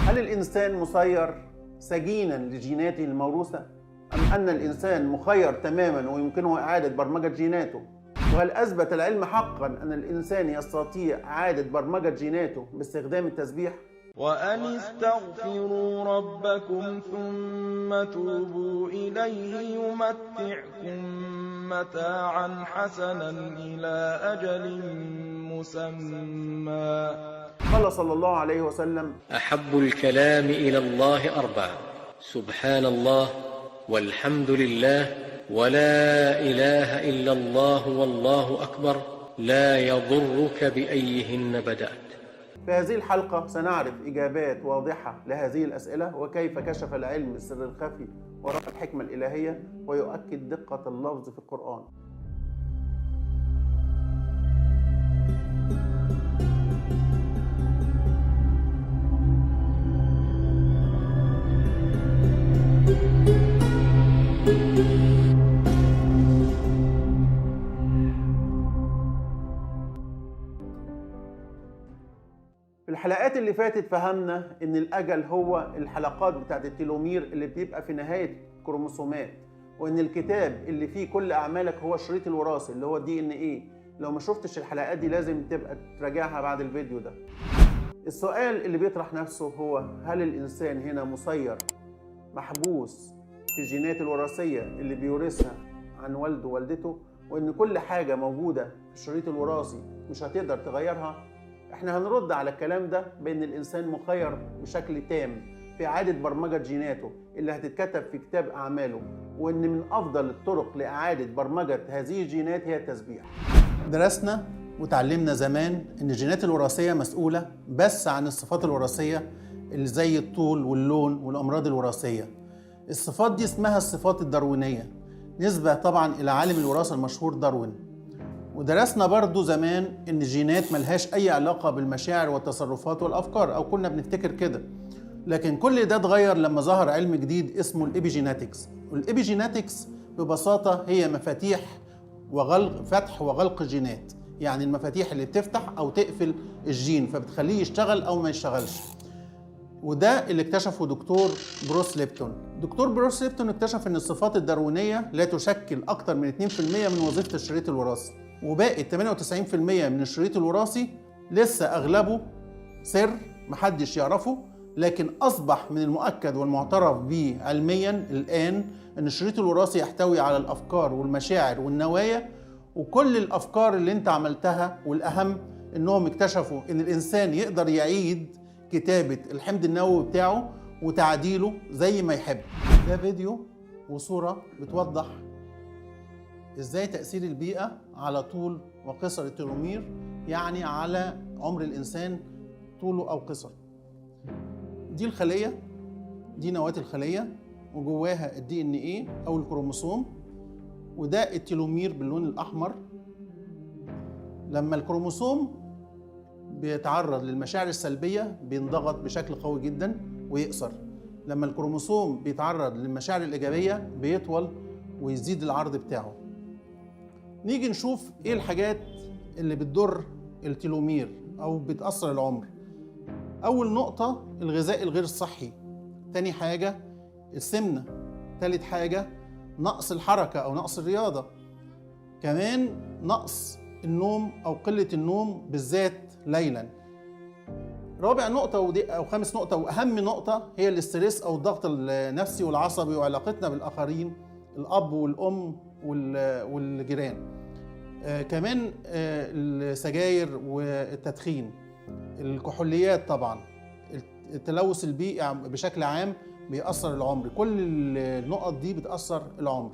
هل الإنسان مسير سجينا لجيناته الموروثة؟ أم أن الإنسان مخير تماما ويمكنه إعادة برمجة جيناته؟ وهل أثبت العلم حقا أن الإنسان يستطيع إعادة برمجة جيناته باستخدام التسبيح؟ وأن استغفروا ربكم ثم توبوا إليه يمتعكم متاعا حسنا إلى أجل مسمى. قال صلى الله عليه وسلم: أحب الكلام إلى الله أربعة: سبحان الله، والحمد لله، ولا إله إلا الله، والله أكبر، لا يضرك بأيهن بدأت. في هذه الحلقة سنعرف إجابات واضحة لهذه الأسئلة، وكيف كشف العلم السر الخفي وراء الحكمة الإلهية ويؤكد دقة اللفظ في القرآن. في الحلقات اللي فاتت فهمنا ان الاجل هو الحلقات بتاعت التيلومير اللي بتبقى في نهاية الكروموسومات، وان الكتاب اللي فيه كل اعمالك هو الشريط الوراثي اللي هو DNA. لو ما شفتش الحلقات دي لازم تبقى تراجعها بعد الفيديو ده. السؤال اللي بيطرح نفسه هو: هل الانسان هنا مسير محبوس في الجينات الوراثية اللي بيورثها عن والده ووالدته، وان كل حاجة موجودة في الشريط الوراثي مش هتقدر تغيرها؟ احنا هنرد على الكلام ده بان الانسان مخير بشكل تام في اعادة برمجة جيناته اللي هتتكتب في كتاب اعماله، وان من افضل الطرق لاعادة برمجة هذه الجينات هي التسبيح. درسنا وتعلمنا زمان ان الجينات الوراثية مسؤولة بس عن الصفات الوراثية اللي زي الطول واللون والامراض الوراثية. الصفات دي اسمها الصفات الداروينية، نسبة طبعا الى عالم الوراثة المشهور داروين. ودرسنا برضو زمان ان الجينات ملهاش اي علاقة بالمشاعر والتصرفات والافكار، او كنا بنفتكر كده. لكن كل ده اتغير لما ظهر علم جديد اسمه الابيجيناتكس. والابيجيناتكس ببساطة هي مفاتيح وغلق، فتح وغلق الجينات، يعني المفاتيح اللي بتفتح او تقفل الجين فبتخليه يشتغل او ما يشتغلش. وده اللي اكتشفه دكتور بروس ليبتون. دكتور بروس ليبتون اكتشف ان الصفات الداروينية لا تشكل اكتر من 2% من وظيفة الشريط الوراثي، وباقي 98% من الشريط الوراثي لسه اغلبه سر محدش يعرفه. لكن اصبح من المؤكد والمعترف به علميا الان ان الشريط الوراثي يحتوي على الافكار والمشاعر والنوايا وكل الافكار اللي انت عملتها. والاهم انهم اكتشفوا ان الانسان يقدر يعيد كتابة الحمض النووي بتاعه وتعديله زي ما يحب. ده فيديو وصورة بتوضح ازاي تأثير البيئة على طول وقصر التلومير، يعني على عمر الإنسان طوله أو قصر. دي الخلية، دي نواة الخلية وجواها DNA أو الكروموسوم، وده التلومير باللون الأحمر. لما الكروموسوم بيتعرض للمشاعر السلبية بينضغط بشكل قوي جدا ويقصر. لما الكروموسوم بيتعرض للمشاعر الإيجابية بيطول ويزيد العرض بتاعه. نيجي نشوف ايه الحاجات اللي بتضر التلومير او بتأثر العمر. اول نقطة الغذاء الغير الصحي، تاني حاجة السمنة، تالت حاجة نقص الحركة او نقص الرياضة، كمان نقص النوم او قلة النوم بالذات ليلا. رابع نقطة ودي او خامس نقطة واهم نقطة هي الاسترس او الضغط النفسي والعصبي وعلاقتنا بالاخرين، الاب والام والجيران. كمان السجاير والتدخين، الكحوليات، طبعا التلوث البيئي بشكل عام بيأثر العمر. كل النقط دي بتأثر العمر.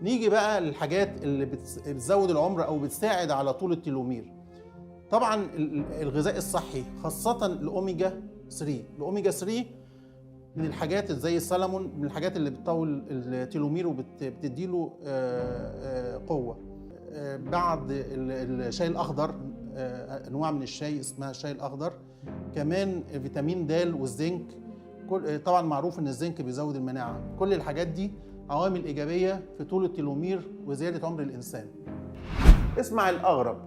نيجي بقى للحاجات اللي بتزود العمر او بتساعد على طول التلومير. طبعا الغذاء الصحي خاصة الأوميجا 3. الأوميجا 3 من الحاجات زي السلمون، من الحاجات اللي بتطول التلومير وبتديله قوة. بعد الشاي الأخضر، أنواع من الشاي اسمها الشاي الأخضر. كمان فيتامين د والزنك، طبعا معروف ان الزنك بيزود المناعة. كل الحاجات دي عوامل إيجابية في طول التلومير وزيادة عمر الإنسان. اسمع الأغرب: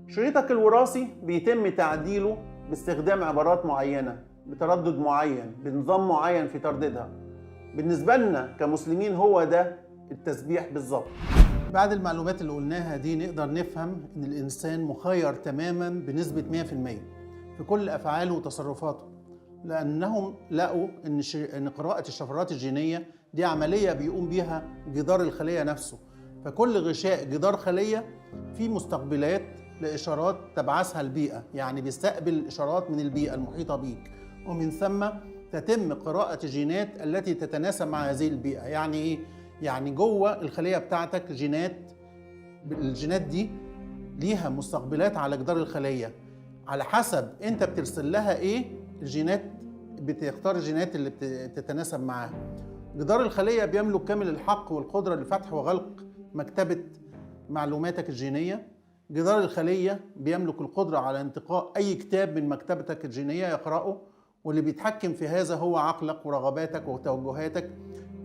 شريطك الوراثي بيتم تعديله باستخدام عبارات معينة بتردد معين، بنظام معين في ترديدها. بالنسبة لنا كمسلمين هو ده التسبيح بالظبط. بعد المعلومات اللي قلناها دي نقدر نفهم ان الانسان مخير تماما بنسبة 100% في كل افعاله وتصرفاته، لانهم لقوا ان قراءة الشفرات الجينية دي عملية بيقوم بيها جدار الخلية نفسه. فكل غشاء جدار خلية فيه مستقبلات لإشارات تبعثها البيئة، يعني بيستقبل إشارات من البيئة المحيطة بيك، ومن ثم تتم قراءة الجينات التي تتناسب مع هذه البيئة. يعني إيه؟ يعني جوه الخلية بتاعتك جينات، الجينات دي ليها مستقبلات على جدار الخلية، على حسب أنت بترسل لها إيه الجينات بتختار الجينات اللي بتتناسب معاها. جدار الخلية بيملك كامل الحق والقدرة لفتح وغلق مكتبة معلوماتك الجينية. جدار الخلية بيملك القدرة على انتقاء أي كتاب من مكتبتك الجينية يقرأه، واللي بيتحكم في هذا هو عقلك ورغباتك وتوجهاتك.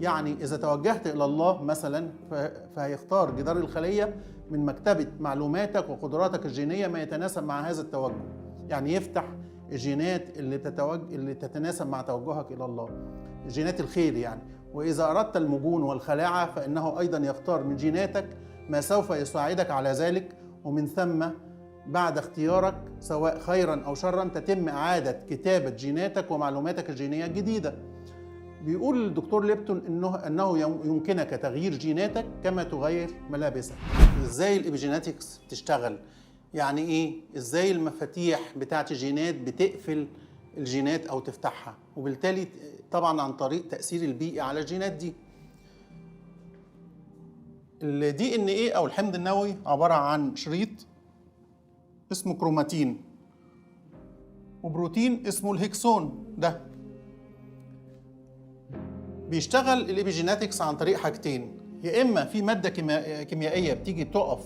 يعني إذا توجهت إلى الله مثلا فهيختار جدار الخلية من مكتبة معلوماتك وقدراتك الجينية ما يتناسب مع هذا التوجه، يعني يفتح الجينات اللي تتناسب مع توجهك إلى الله، جينات الخير يعني. وإذا أردت المجون والخلاعة فإنه أيضا يختار من جيناتك ما سوف يساعدك على ذلك، ومن ثم بعد اختيارك سواء خيرا أو شرا تتم إعادة كتابة جيناتك ومعلوماتك الجينية الجديدة. بيقول الدكتور ليبتون أنه يمكنك تغيير جيناتك كما تغير ملابسك. إزاي الإبيجيناتكس تشتغل؟ يعني إيه؟ إزاي المفاتيح بتاعت الجينات بتقفل الجينات أو تفتحها، وبالتالي طبعا عن طريق تأثير البيئي على الجينات دي. ال DNA أو الحمض النووي عبارة عن شريط اسمه كروماتين وبروتين اسمه الهكسون. ده بيشتغل الإبيجيناتكس عن طريق حاجتين، يا إما في مادة كيميائية بتيجي تقف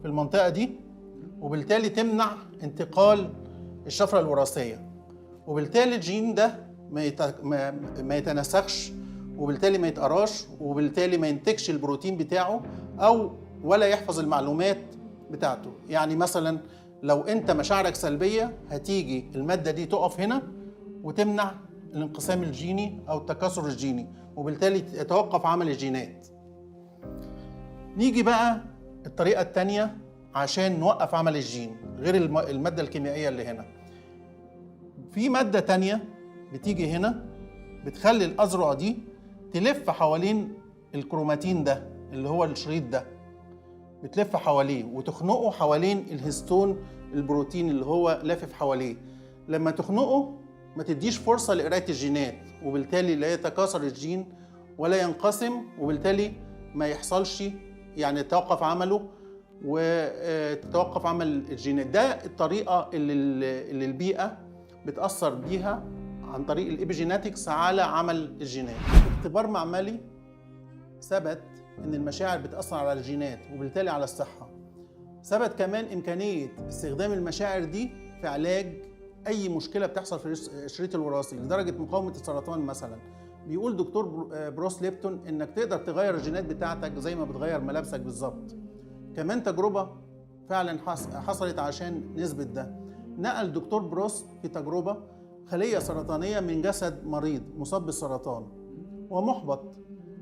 في المنطقة دي وبالتالي تمنع انتقال الشفرة الوراثية، وبالتالي الجين ده ما يتنسخش، وبالتالي ما يتقراش، وبالتالي ما ينتجش البروتين بتاعه أو ولا يحفظ المعلومات بتاعته. يعني مثلا لو أنت مشاعرك سلبية هتيجي المادة دي تقف هنا وتمنع الانقسام الجيني أو التكاثر الجيني، وبالتالي يتوقف عمل الجينات. نيجي بقى الطريقة التانية عشان نوقف عمل الجين غير المادة الكيميائية اللي هنا. في مادة تانية بتيجي هنا بتخلي الأذرع دي تلف حوالين الكروماتين ده اللي هو الشريط ده، بتلف حواليه وتخنقه حوالين الهستون البروتين اللي هو لافف حواليه. لما تخنقه ما تديش فرصة لقراية الجينات، وبالتالي لا يتكاثر الجين ولا ينقسم، وبالتالي ما يحصلش يعني يتوقف عمله وتتوقف عمل الجينات. ده الطريقة اللي البيئة بتأثر بيها عن طريق الإبيجيناتكس على عمل الجينات. اختبار معملي ثبت إن المشاعر بتأثر على الجينات وبالتالي على الصحة. ثبت كمان إمكانية استخدام المشاعر دي في علاج أي مشكلة بتحصل في الشريط الوراثي لدرجة مقاومة السرطان مثلا. بيقول دكتور بروس ليبتون إنك تقدر تغير الجينات بتاعتك زي ما بتغير ملابسك بالظبط. كمان تجربة فعلا حصلت عشان نثبت ده. نقل دكتور بروس في تجربة خلية سرطانية من جسد مريض مصاب بالسرطان ومحبط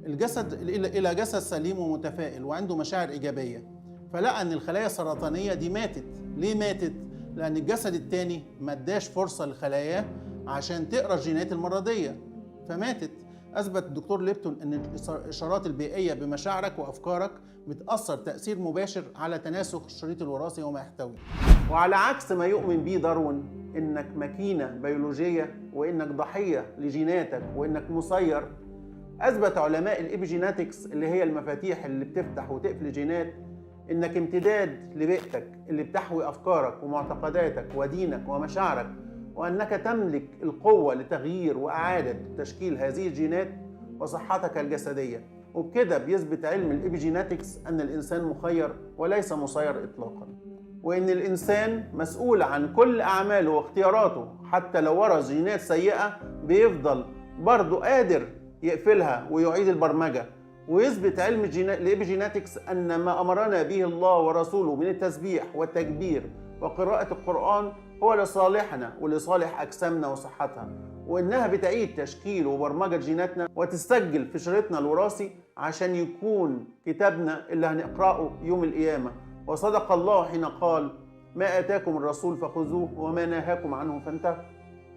الجسد إلى جسد سليم ومتفائل وعنده مشاعر إيجابية، فلقى أن الخلايا السرطانية دي ماتت. ليه ماتت؟ لأن الجسد التاني ما اداش فرصة للخلايا عشان تقرأ الجينات المرضية فماتت. أثبت الدكتور ليبتون أن الإشارات البيئية بمشاعرك وأفكارك بتأثر تأثير مباشر على تناسخ الشريط الوراثي وما يحتوي. وعلى عكس ما يؤمن به داروين إنك ماكينة بيولوجية وإنك ضحية لجيناتك وإنك مسير، أثبت علماء الإبيجيناتكس اللي هي المفاتيح اللي بتفتح وتقفل الجينات إنك امتداد لبيئتك اللي بتحوي أفكارك ومعتقداتك ودينك ومشاعرك، وأنك تملك القوة لتغيير وإعادة تشكيل هذه الجينات وصحتك الجسدية. وبكده بيثبت علم الإبيجيناتكس أن الإنسان مخير وليس مسير إطلاقا، وإن الإنسان مسؤول عن كل أعماله واختياراته. حتى لو ورث جينات سيئة بيفضل برضه قادر يقفلها ويعيد البرمجة. ويثبت علم الإبيجيناتكس أن ما أمرنا به الله ورسوله من التسبيح والتكبير وقراءة القرآن هو لصالحنا ولصالح أجسامنا وصحتها، وإنها بتعيد تشكيل وبرمجة جيناتنا وتسجل في شريطنا الوراثي عشان يكون كتابنا اللي هنقرأه يوم القيامة. وصدق الله حين قال: ما آتاكم الرسول فخذوه وما نهاكم عنه فانتهوا.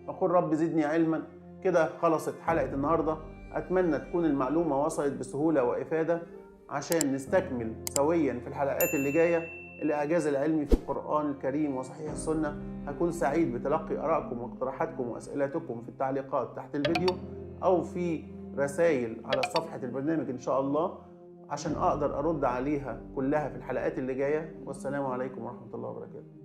أقول رب زدني علما. كده خلصت حلقة النهاردة. أتمنى تكون المعلومة وصلت بسهولة وإفادة عشان نستكمل سويا في الحلقات اللي جاية الإعجاز العلمي في القرآن الكريم وصحيح السنة. هكون سعيد بتلقي آرائكم واقتراحاتكم وأسئلتكم في التعليقات تحت الفيديو أو في رسائل على صفحة البرنامج إن شاء الله، عشان أقدر أرد عليها كلها في الحلقات اللي جاية. والسلام عليكم ورحمة الله وبركاته.